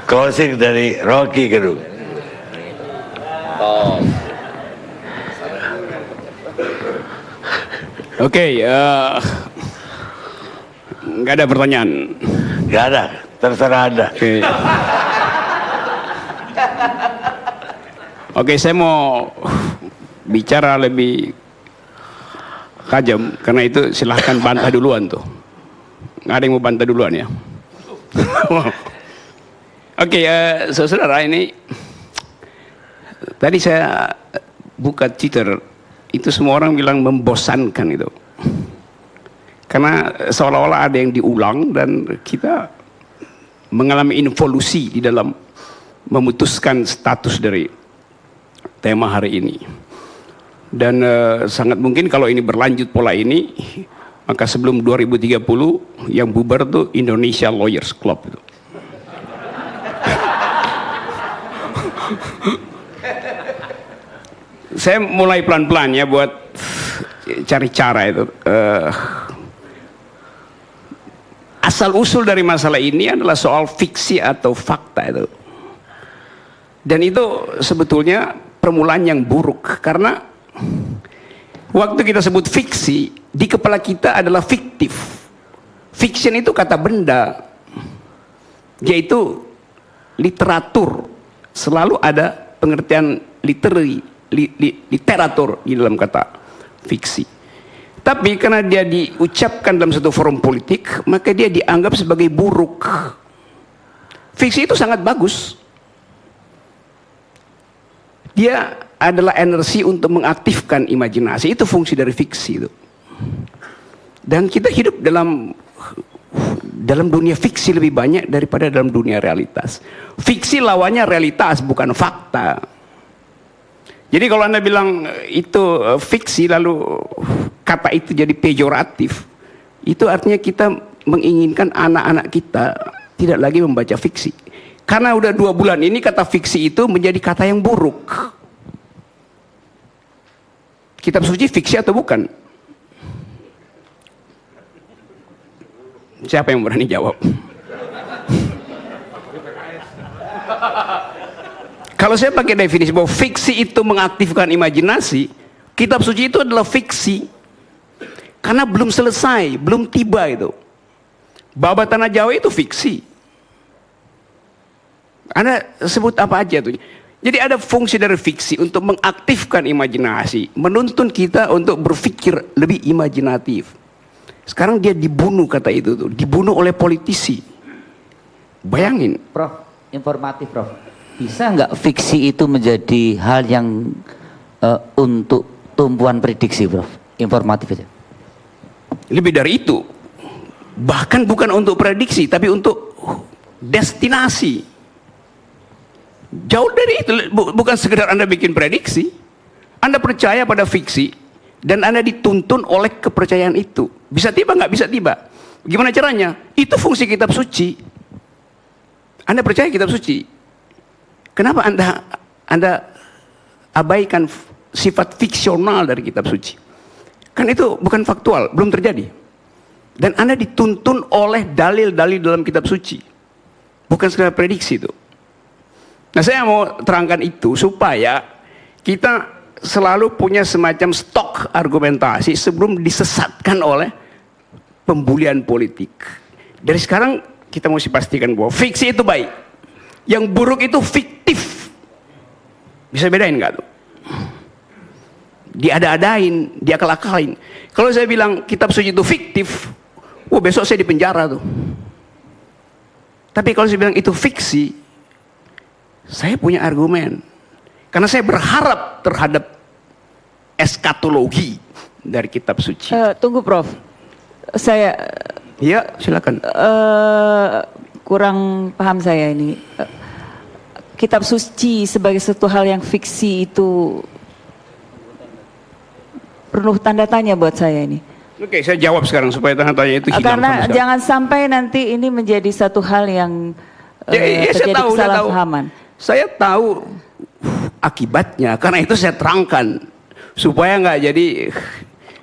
Closing dari Rocky Gerung. Oke, nggak ada pertanyaan. Nggak ada, terserah Anda. Oke, saya mau bicara lebih tajam, karena itu silahkan bantah duluan tuh. Nggak ada yang mau bantah duluan ya. Oke, saudara, ini tadi saya buka Twitter, itu semua orang bilang membosankan itu. Karena seolah-olah ada yang diulang dan kita mengalami involusi di dalam memutuskan status dari tema hari ini. Dan sangat mungkin kalau ini berlanjut pola ini, maka sebelum 2030 yang bubar tuh Indonesia Lawyers Club itu. Saya mulai pelan-pelan ya buat cari cara itu. Asal usul dari masalah ini adalah soal fiksi atau fakta itu. Dan itu sebetulnya permulaan yang buruk, karena waktu kita sebut fiksi, di kepala kita adalah fiktif. Fiction itu kata benda, yaitu literatur. Selalu ada pengertian literatur di dalam kata fiksi. Tapi karena dia diucapkan dalam satu forum politik, maka dia dianggap sebagai buruk. Fiksi itu sangat bagus. Dia adalah energi untuk mengaktifkan imajinasi. Itu fungsi dari fiksi itu. Dan kita hidup dalam dunia fiksi lebih banyak daripada dalam dunia realitas. Fiksi lawannya realitas, bukan fakta. Jadi kalau Anda bilang itu fiksi lalu kata itu jadi pejoratif, itu artinya kita menginginkan anak-anak kita tidak lagi membaca fiksi. Karena udah 2 bulan ini kata fiksi itu menjadi kata yang buruk. Kitab suci fiksi atau bukan? Siapa yang berani jawab? Kalau saya pakai definisi bahwa fiksi itu mengaktifkan imajinasi, kitab suci itu adalah fiksi. Karena belum selesai, belum tiba itu. Babat Tanah Jawa itu fiksi. Anda sebut apa aja tuh. Jadi ada fungsi dari fiksi untuk mengaktifkan imajinasi, menuntun kita untuk berpikir lebih imajinatif. Sekarang dia dibunuh, kata itu tuh, dibunuh oleh politisi. Bayangin. Prof, informatif Prof. Bisa nggak fiksi itu menjadi hal yang untuk tumpuan prediksi, Prof? Informatif aja. Lebih dari itu. Bahkan bukan untuk prediksi, tapi untuk destinasi. Jauh dari itu, bukan sekedar Anda bikin prediksi. Anda percaya pada fiksi, dan Anda dituntun oleh kepercayaan itu. Bisa tiba nggak bisa tiba. Gimana caranya? Itu fungsi kitab suci. Anda percaya kitab suci. Kenapa Anda abaikan sifat fiksional dari kitab suci? Kan itu bukan faktual, belum terjadi. Dan Anda dituntun oleh dalil-dalil dalam kitab suci. Bukan sekedar prediksi itu. Nah, saya mau terangkan itu supaya kita selalu punya semacam stok argumentasi sebelum disesatkan oleh pembulian politik. Dari sekarang kita mesti pastikan bahwa fiksi itu baik. Yang buruk itu fiktif. Bisa bedain nggak tuh? Diada-adain, diakal-akalin. Kalau saya bilang kitab suci itu fiktif, wah besok saya di penjara tuh. Tapi kalau saya bilang itu fiksi, saya punya argumen. Karena saya berharap terhadap eskatologi dari kitab suci. Tunggu Prof. Saya ya silakan. Kurang paham saya ini. Kitab suci sebagai satu hal yang fiksi itu penuh tanda tanya buat saya ini. Oke, saya jawab sekarang supaya tanda tanya itu hilang. Karena jangan sampai nanti ini menjadi satu hal yang terjadi kesalahpahaman. Saya tahu akibatnya, karena itu saya terangkan supaya nggak jadi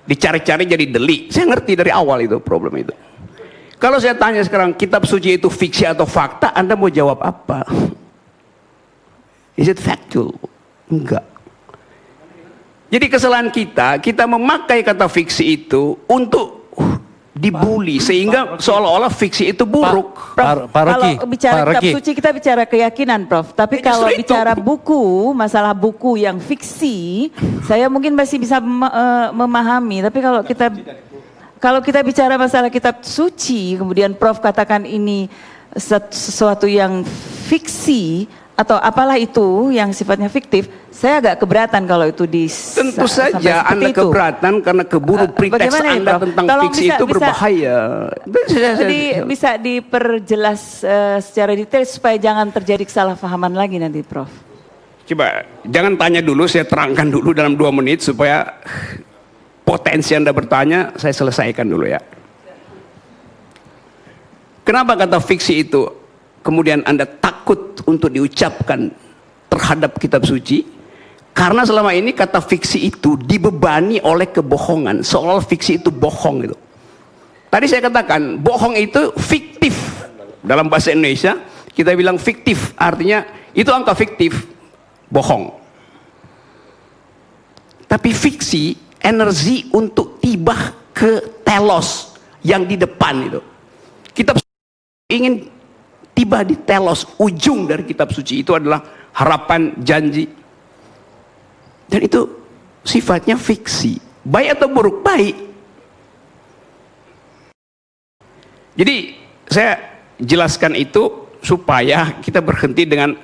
dicari-cari jadi delik. Saya ngerti dari awal itu problem itu. Kalau saya tanya sekarang, kitab suci itu fiksi atau fakta, Anda mau jawab apa? Is it factual? Enggak. Jadi kesalahan kita memakai kata fiksi itu untuk dibully, sehingga seolah-olah fiksi itu buruk. Prof, kalau bicara kitab suci kita bicara keyakinan, Prof. Tapi kalau bicara buku, masalah buku yang fiksi, saya mungkin masih bisa memahami. Tapi kalau kita bicara masalah kitab suci, kemudian Prof katakan ini sesuatu yang fiksi atau apalah itu yang sifatnya fiktif, saya agak keberatan kalau itu Tentu saja Anda keberatan karena keburu preteks Anda tentang fiksi itu berbahaya. Jadi bisa diperjelas secara detail supaya jangan terjadi kesalahpahaman lagi nanti, Prof. Coba jangan tanya dulu, saya terangkan dulu dalam 2 menit supaya potensi Anda bertanya saya selesaikan dulu ya. Kenapa kata fiksi itu kemudian Anda takut untuk diucapkan terhadap kitab suci? Karena selama ini kata fiksi itu dibebani oleh kebohongan, seolah fiksi itu bohong gitu. Tadi saya katakan bohong itu fiktif. Dalam bahasa Indonesia kita bilang fiktif, artinya itu angka fiktif, bohong. Tapi fiksi energi untuk tiba ke telos yang di depan itu. Kitab ingin tiba di telos, ujung dari kitab suci itu adalah harapan, janji. Dan itu sifatnya fiksi. Baik atau buruk? Baik. Jadi saya jelaskan itu supaya kita berhenti dengan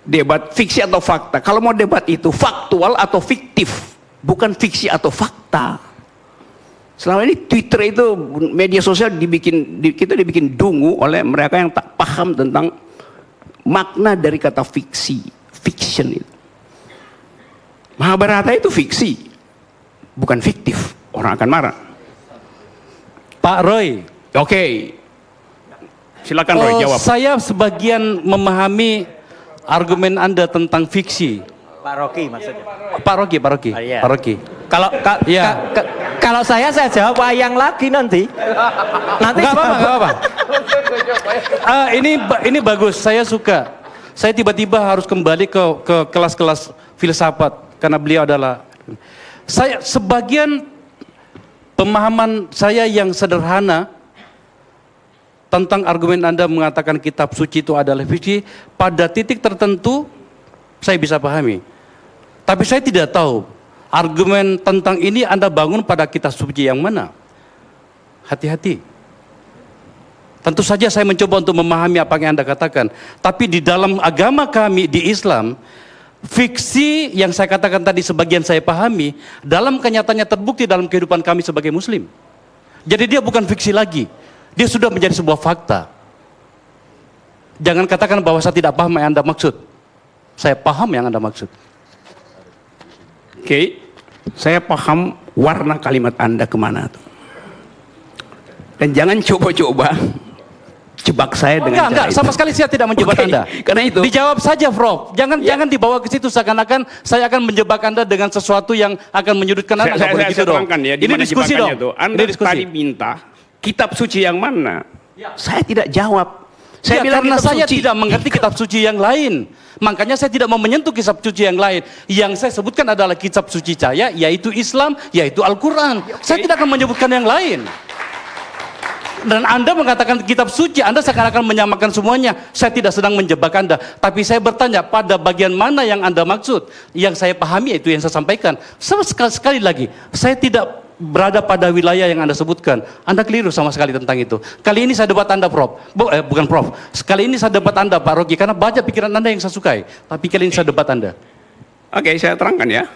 debat fiksi atau fakta. Kalau mau debat itu faktual atau fiktif, bukan fiksi atau fakta. Selama ini Twitter itu media sosial kita dibikin dungu oleh mereka yang tak paham tentang makna dari kata fiksi, fiction itu. Mahabharata itu fiksi, bukan fiktif. Orang akan marah. Pak Roy. Oke. Silakan Roy jawab. Saya sebagian memahami argumen Anda tentang fiksi. Pak Rocky maksudnya. Pak Rocky. Iya. Pak Rocky. Kalau saya jawab wayang lagi nanti. Nggak apa-apa. Ini bagus. Saya suka. Saya tiba-tiba harus kembali ke kelas-kelas filsafat karena beliau adalah. Saya sebagian pemahaman saya yang sederhana tentang argumen Anda mengatakan kitab suci itu adalah fiksi, pada titik tertentu saya bisa pahami. Tapi saya tidak tahu argumen tentang ini Anda bangun pada kitab suci yang mana. Hati-hati. Tentu saja saya mencoba untuk memahami apa yang Anda katakan. Tapi di dalam agama kami di Islam, fiksi yang saya katakan tadi sebagian saya pahami, dalam kenyataannya terbukti dalam kehidupan kami sebagai Muslim. Jadi dia bukan fiksi lagi. Dia sudah menjadi sebuah fakta. Jangan katakan bahwa saya tidak paham yang Anda maksud. Saya paham yang Anda maksud. Oke, saya paham warna kalimat Anda kemana tuh. Dan jangan coba-coba jebak saya dengan enggak, sama sekali saya tidak menjebak Anda. Karena itu dijawab saja, Prof. Jangan dibawa ke situ seakan-akan saya akan menjebak Anda dengan sesuatu yang akan menyudutkan Anda. Saya terangkan ya, ini diskusi dong. Anda tadi minta kitab suci yang mana? Ya. Saya tidak jawab. Saya bilang karena saya suci. tidak mengerti kitab suci yang lain. Makanya saya tidak mau menyentuh kitab suci yang lain. Yang saya sebutkan adalah kitab suci saya, yaitu Islam, yaitu Al-Quran. Ya, okay. Saya tidak akan menyebutkan yang lain. Dan Anda mengatakan kitab suci, Anda seakan-akan menyamakan semuanya. Saya tidak sedang menjebak Anda. Tapi saya bertanya pada bagian mana yang Anda maksud. Yang saya pahami itu yang saya sampaikan. Sekali lagi, saya tidak berada pada wilayah yang Anda sebutkan. Anda keliru sama sekali tentang itu. Kali ini saya debat Anda, Prof. Bukan Prof. Sekali ini saya debat Anda, Pak Rocky, karena banyak pikiran Anda yang saya sukai. Tapi kali ini saya debat Anda. Oke, saya terangkan ya.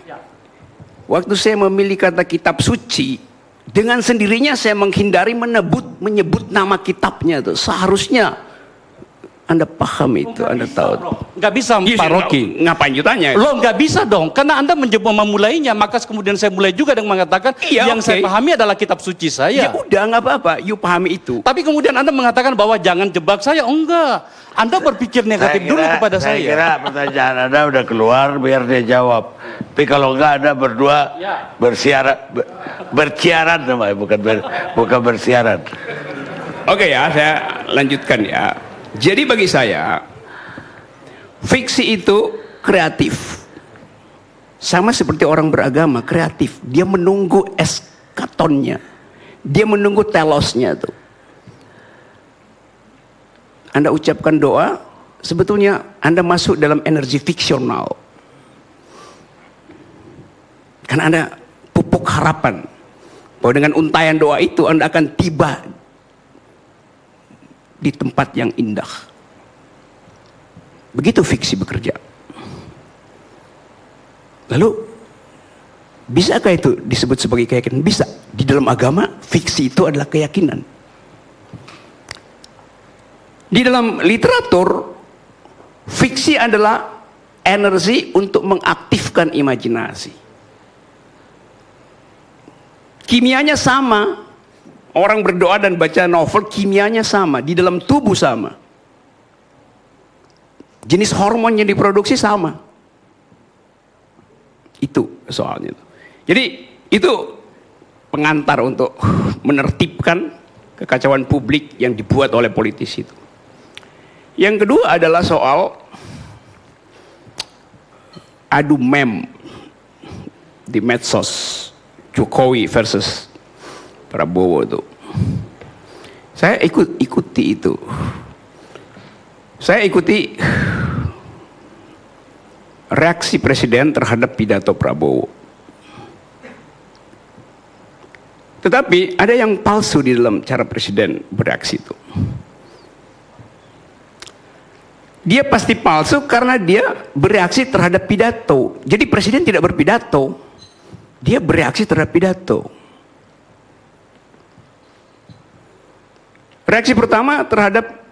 Waktu saya memilih kata kitab suci, dengan sendirinya saya menghindari menyebut nama kitabnya itu. Seharusnya Anda paham itu, Anda tahu. Nggak bisa, Pak Rocky. Ngapain jutanya? Loh, nggak bisa dong, karena Anda memulainya, maka kemudian saya mulai juga dengan mengatakan yang saya pahami adalah kitab suci saya. Ya udah, nggak apa-apa, you pahami itu. Tapi kemudian Anda mengatakan bahwa jangan jebak saya. Oh enggak, Anda berpikir negatif dulu kepada saya. Saya kira pertanyaan Anda udah keluar, biar dia jawab. Tapi kalau enggak, Anda berdua bersiaran namanya, bukan bersiaran. Oke ya, saya lanjutkan ya. Jadi bagi saya, fiksi itu kreatif. Sama seperti orang beragama, kreatif. Dia menunggu eskatonnya. Dia menunggu telosnya tuh. Anda ucapkan doa, sebetulnya Anda masuk dalam energi fiksional. Karena Anda pupuk harapan bahwa dengan untayan doa itu Anda akan tiba di tempat yang indah. Begitu fiksi bekerja. Lalu, bisakah itu disebut sebagai keyakinan? Bisa. Di dalam agama, fiksi itu adalah keyakinan. Di dalam literatur, fiksi adalah energi untuk mengaktifkan imajinasi. Kimianya sama. Orang berdoa dan baca novel, kimianya sama. Di dalam tubuh sama. Jenis hormon yang diproduksi sama. Itu soalnya. Jadi itu pengantar untuk menertibkan kekacauan publik yang dibuat oleh politisi itu. Yang kedua adalah soal adu meme di medsos, Jokowi versus Prabowo itu. Saya ikuti itu. Saya ikuti reaksi presiden terhadap pidato Prabowo. Tetapi ada yang palsu di dalam cara presiden bereaksi itu. Dia pasti palsu karena dia bereaksi terhadap pidato. Jadi presiden tidak berpidato. Dia bereaksi terhadap pidato. Reaksi pertama terhadap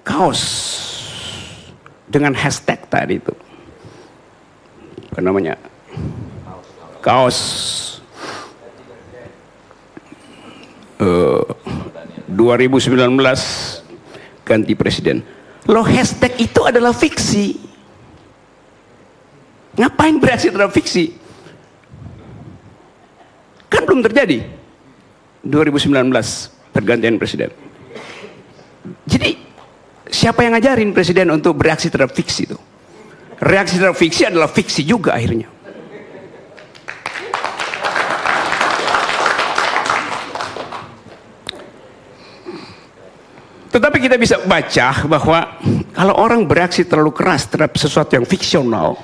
kaos dengan hashtag tadi itu. Apa namanya? Kaos 2019 ganti presiden. Loh, hashtag itu adalah fiksi. Ngapain bereaksi terhadap fiksi? Kan belum terjadi 2019 pergantian presiden. Jadi siapa yang ngajarin presiden untuk bereaksi terhadap fiksi itu? Reaksi terhadap fiksi adalah fiksi juga akhirnya. Tetapi kita bisa baca bahwa kalau orang bereaksi terlalu keras terhadap sesuatu yang fiksional,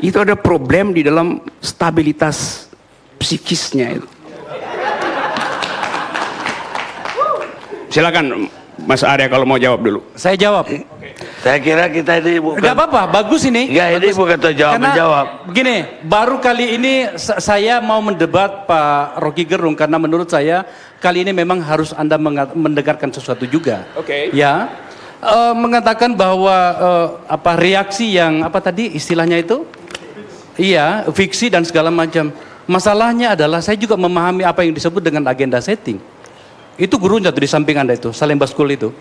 itu ada problem di dalam stabilitas psikisnya itu. Silakan Mas Arya kalau mau jawab dulu. Saya jawab. Saya kira kita ini bukan. Gak apa-apa, bagus ini. Enggak, ini bukan jawab. Begini, baru kali ini saya mau mendebat Pak Rocky Gerung karena menurut saya kali ini memang harus Anda mendengarkan sesuatu juga. Oke. Ya, mengatakan bahwa apa reaksi yang apa tadi istilahnya itu? Iya, fiksi dan segala macam. Masalahnya adalah saya juga memahami apa yang disebut dengan agenda setting. Itu gurunya tuh di samping Anda itu, Salemba School itu.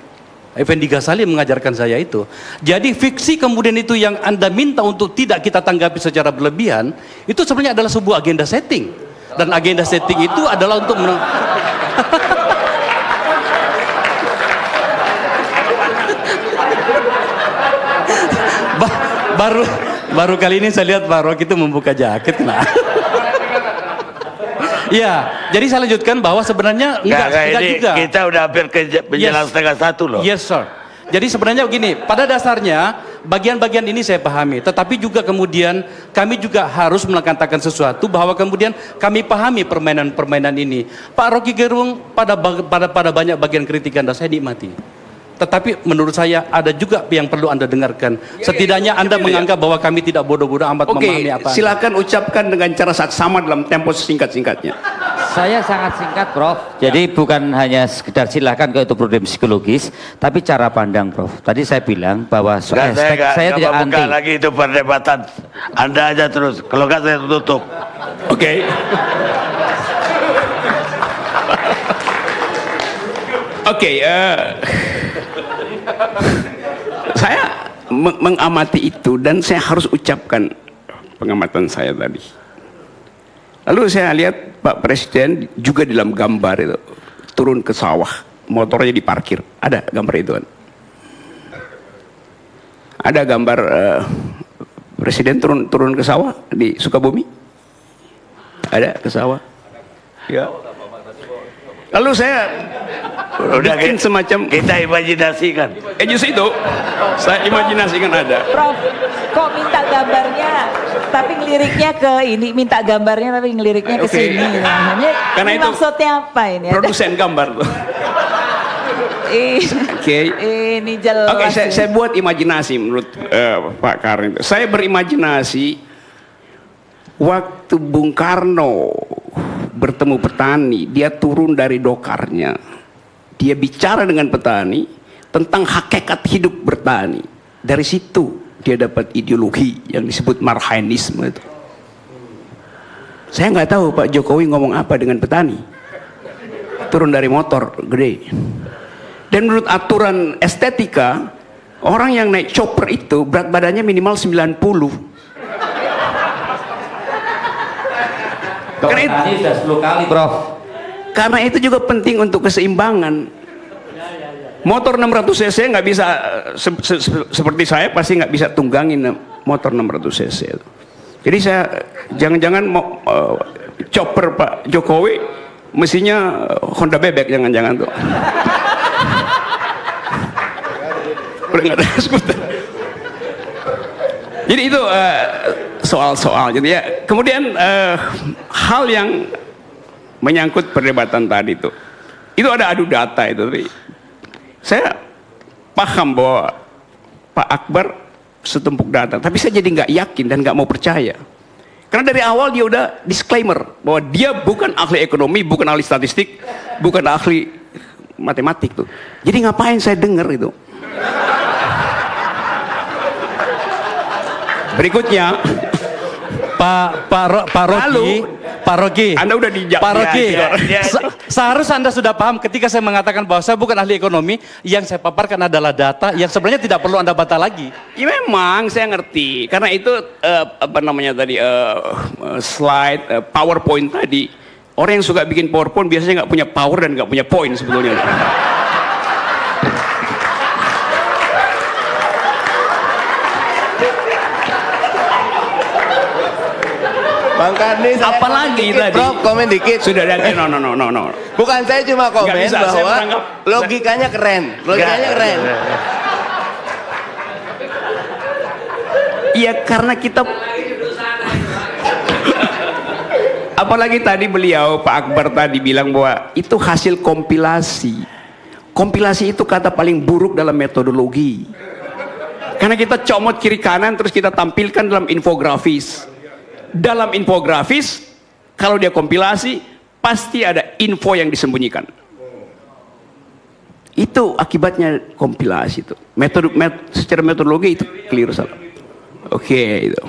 Effendi Ghazali mengajarkan saya itu. Jadi fiksi kemudian itu yang Anda minta untuk tidak kita tanggapi secara berlebihan, itu sebenarnya adalah sebuah agenda setting. Dan agenda setting itu adalah untuk baru kali ini saya lihat Pak Rocky itu membuka jaket. Nah. Ya, jadi saya lanjutkan bahwa sebenarnya enggak juga. Kita udah hampir ke menjelang setengah satu loh. Yes, sir. Jadi sebenarnya begini, pada dasarnya bagian-bagian ini saya pahami, tetapi juga kemudian kami juga harus mengatakan sesuatu bahwa kemudian kami pahami permainan-permainan ini. Pak Rocky Gerung pada banyak bagian kritikan dan saya nikmati. Tetapi menurut saya ada juga yang perlu Anda dengarkan. Setidaknya Anda menganggap bahwa kami tidak bodoh-bodoh amat memahami apa. Oke, silakan ucapkan dengan cara sama dalam tempo singkat-singkatnya. Saya sangat singkat, Prof. Jadi bukan hanya sekedar silakan kalau itu problem psikologis, tapi cara pandang, Prof. Tadi saya bilang bahwa soal saya tidak anti. Bukan lagi itu perdebatan. Anda aja terus. Kalau nggak saya tutup. Oke. Oke, saya mengamati itu dan saya harus ucapkan pengamatan saya tadi. Lalu saya lihat Pak Presiden juga dalam gambar itu turun ke sawah motornya diparkir. Ada gambar itu kan? Ada gambar presiden turun ke sawah di Sukabumi? Ada ke sawah? Ya. Lalu saya bikin semacam kita imajinasikan. justru itu saya imajinasikan ada. Prof, kok minta gambarnya, tapi ngeliriknya ke ini, minta gambarnya tapi ngeliriknya ke sini. Ini, Karena ini itu maksudnya apa ini? Produsen gambar tuh. Oke. Ini jelas. Oke, saya buat imajinasi menurut Pak Karin. Saya berimajinasi waktu Bung Karno bertemu petani, dia turun dari dokarnya. Dia bicara dengan petani tentang hakikat hidup bertani. Dari situ dia dapat ideologi yang disebut marhainisme itu. Saya nggak tahu Pak Jokowi ngomong apa dengan petani. Turun dari motor gede. Dan menurut aturan estetika, orang yang naik chopper itu berat badannya minimal 90. Karena itu, Tadi sudah 10 kali, Prof. karena itu juga penting untuk keseimbangan. Motor 600 cc nggak bisa seperti saya pasti nggak bisa tunggangin motor 600 cc. Jadi saya jangan-jangan mau chopper Pak Jokowi mestinya Honda bebek, jangan-jangan tuh. Udah nggak ada skuter. Jadi itu soal-soal. Jadi ya kemudian hal yang menyangkut perdebatan tadi itu ada adu data itu. Tapi saya paham bahwa Pak Akbar setumpuk data, tapi saya jadi nggak yakin dan nggak mau percaya. Karena dari awal dia udah disclaimer bahwa dia bukan ahli ekonomi, bukan ahli statistik, bukan ahli matematik tuh. Jadi ngapain saya dengar itu? Berikutnya, Pak Rocky, Anda udah dijawab. Pak Rocky, Ya, seharusnya Anda sudah paham ketika saya mengatakan bahwa saya bukan ahli ekonomi, yang saya paparkan adalah data yang sebenarnya tidak perlu Anda bantah lagi. Ya memang saya ngerti, karena itu apa namanya tadi slide PowerPoint tadi. Orang yang suka bikin PowerPoint biasanya nggak punya power dan nggak punya point sebetulnya. Bang Karni, saya Apalagi komen dikit, tadi? Prof, komen dikit. Sudah ada, no. Bukan saya cuma komen Nggak bisa, saya bahwa menganggap- logikanya keren. Logikanya keren. Iya karena kita apalagi tadi beliau Pak Akbar tadi bilang bahwa itu hasil kompilasi. Kompilasi itu kata paling buruk dalam metodologi. Karena kita comot kiri kanan terus kita tampilkan dalam infografis. Dalam infografis kalau dia kompilasi pasti ada info yang disembunyikan. Itu akibatnya kompilasi itu. Secara metodologi itu keliru salah. Oke, itu.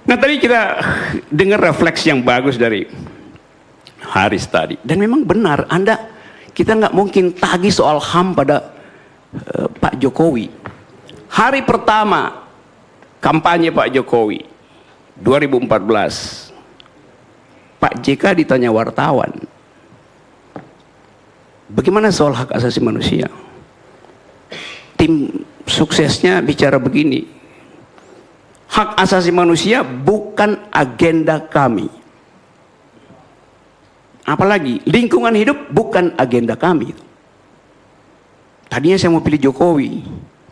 Nah tadi kita dengar refleks yang bagus dari Haris tadi. Dan memang benar, kita nggak mungkin tagih soal HAM pada Pak Jokowi. Hari pertama kampanye Pak Jokowi 2014, Pak JK ditanya wartawan, bagaimana soal hak asasi manusia? Tim suksesnya bicara begini, hak asasi manusia bukan agenda kami. Apalagi lingkungan hidup bukan agenda kami. Tadinya saya mau pilih Jokowi.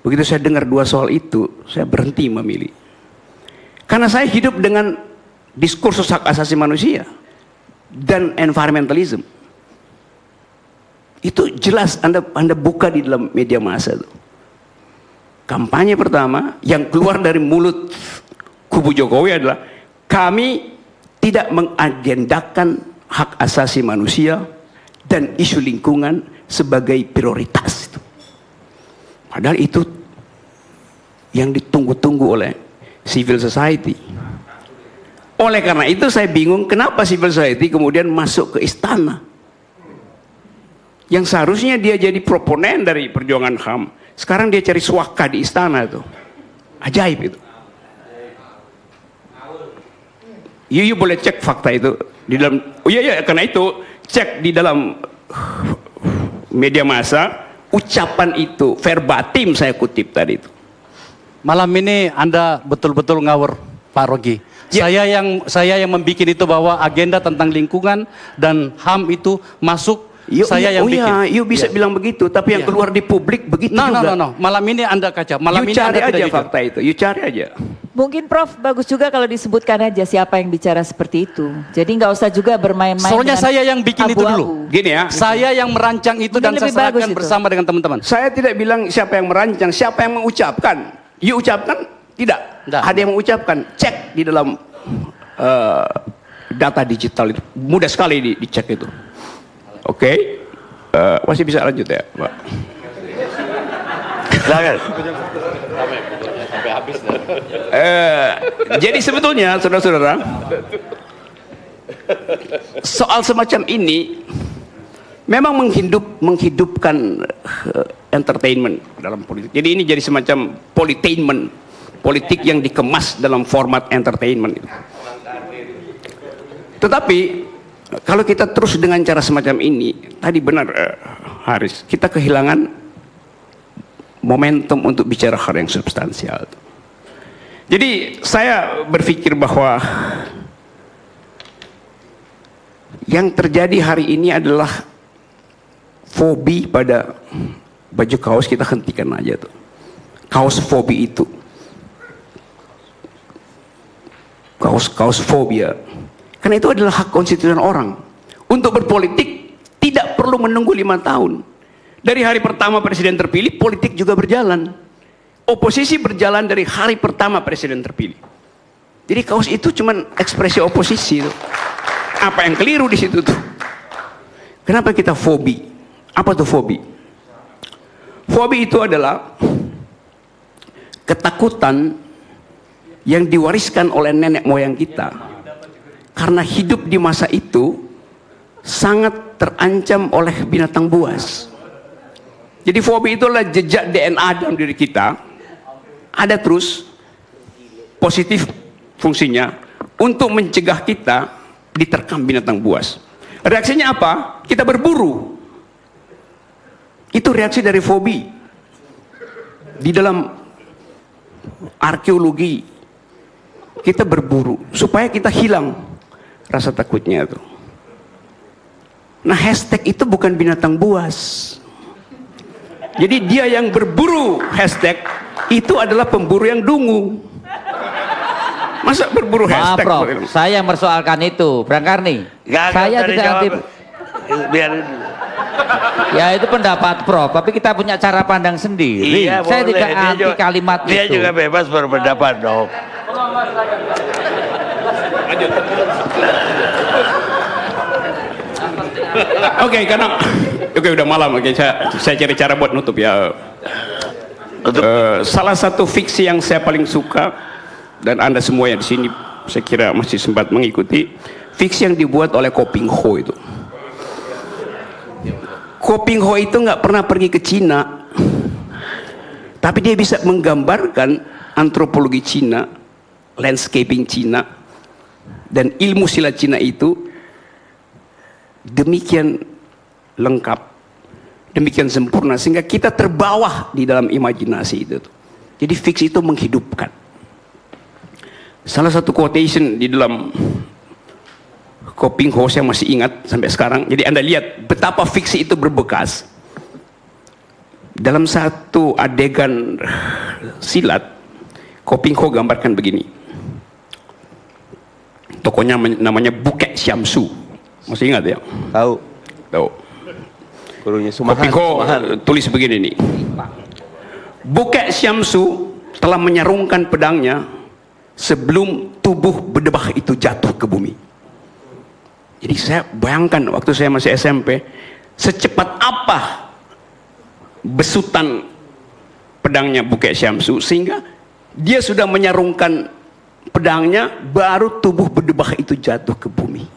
Begitu saya dengar dua soal itu, saya berhenti memilih. Karena saya hidup dengan diskursus hak asasi manusia dan environmentalism. Itu jelas Anda buka di dalam media massa itu. Kampanye pertama yang keluar dari mulut kubu Jokowi adalah kami tidak mengagendakan hak asasi manusia dan isu lingkungan sebagai prioritas. Padahal itu yang ditunggu-tunggu oleh civil society. Oleh karena itu saya bingung kenapa civil society kemudian masuk ke istana. Yang seharusnya dia jadi proponen dari perjuangan HAM. Sekarang dia cari suaka di istana itu. Ajaib itu. You boleh cek fakta itu di dalam. Oh iya karena itu cek di dalam media massa, ucapan itu verbatim saya kutip tadi itu. Malam ini Anda betul-betul ngawur, Pak Rogi. Ya. Saya yang membuat itu bahwa agenda tentang lingkungan dan HAM itu masuk. Saya yang bikin. You bisa bilang begitu, tapi yang keluar di publik begitu juga. No. Malam ini Anda kacau. Malam You ini cari Anda aja tidak jujur. fakta itu. You cari aja. Mungkin Prof bagus juga kalau disebutkan aja siapa yang bicara seperti itu. Jadi nggak usah juga bermain-main. Soalnya dengan saya yang bikin itu dulu. abu-abu. Gini ya. Saya yang merancang itu dan Mungkin saya lebih bagus serahkan itu. bersama dengan teman-teman. Saya tidak bilang siapa yang merancang, siapa yang mengucapkan. You ucapkan? Tidak. Tidak. Ada yang mengucapkan. Cek di dalam data digital itu. Mudah sekali dicek itu. Oke. Masih bisa lanjut ya, Pak? Silakan. Jadi sebetulnya, saudara-saudara, soal semacam ini memang menghidupkan entertainment dalam politik. Jadi ini jadi semacam politainment, politik yang dikemas dalam format entertainment itu. Tetapi kalau kita terus dengan cara semacam ini, tadi benar Haris, kita kehilangan momentum untuk bicara hal yang substansial. Jadi saya berpikir bahwa yang terjadi hari ini adalah fobi pada baju kaos, kita hentikan aja tuh. Kaos fobi itu. Kaos fobia. Karena itu adalah hak konstitusional orang. Untuk berpolitik tidak perlu menunggu 5 tahun. Dari hari pertama presiden terpilih, politik juga berjalan. Oposisi berjalan dari hari pertama presiden terpilih. Jadi kaos itu cuma ekspresi oposisi. Tuh. Apa yang keliru di situ tuh? Kenapa kita fobi? Apa tuh fobi? Fobi itu adalah ketakutan yang diwariskan oleh nenek moyang kita. Karena hidup di masa itu sangat terancam oleh binatang buas. Jadi fobi itu adalah jejak DNA dalam diri kita. Ada terus positif fungsinya untuk mencegah kita diterkam binatang buas. Reaksinya apa? Kita berburu. Itu reaksi dari fobi. Di dalam arkeologi kita berburu supaya kita hilang rasa takutnya itu. Nah, hashtag itu bukan binatang buas. Jadi dia yang berburu hashtag itu adalah pemburu yang dungu. Masa berburu Maaf hashtag? Prof, saya yang persoalkan itu, Bang Karni. Saya tidak anti. Biarin. Ya itu pendapat Prof, tapi kita punya cara pandang sendiri. Iya, Saya boleh. tidak Dia anti juga- kalimat Dia itu. juga bebas berpendapat dong. Oke, karena udah malam. Oke, saya cari cara buat nutup ya. Salah satu fiksi yang saya paling suka dan Anda semua yang di sini saya kira masih sempat mengikuti, fiksi yang dibuat oleh Ko Ping Ho itu. Ko Ping Ho itu nggak pernah pergi ke Cina, tapi dia bisa menggambarkan antropologi Cina, landscaping Cina, dan ilmu silat Cina itu demikian lengkap, demikian sempurna sehingga kita terbawa di dalam imajinasi itu. Jadi fiksi itu menghidupkan. Salah satu quotation di dalam Ko Ping Ho saya masih ingat sampai sekarang. Jadi Anda lihat betapa fiksi itu berbekas. Dalam satu adegan silat, Ko Ping Ho gambarkan begini. Tokonya namanya Bukek Syamsu. Masih ingat ya? Tahu. Tahu. Gurunya Ko Ping Ho tulis begini nih. Bukek Syamsu telah menyarungkan pedangnya sebelum tubuh berdebah itu jatuh ke bumi. Jadi saya bayangkan waktu saya masih SMP, secepat apa besutan pedangnya Bukek Syamsu sehingga dia sudah menyarungkan pedangnya baru tubuh berdebah itu jatuh ke bumi.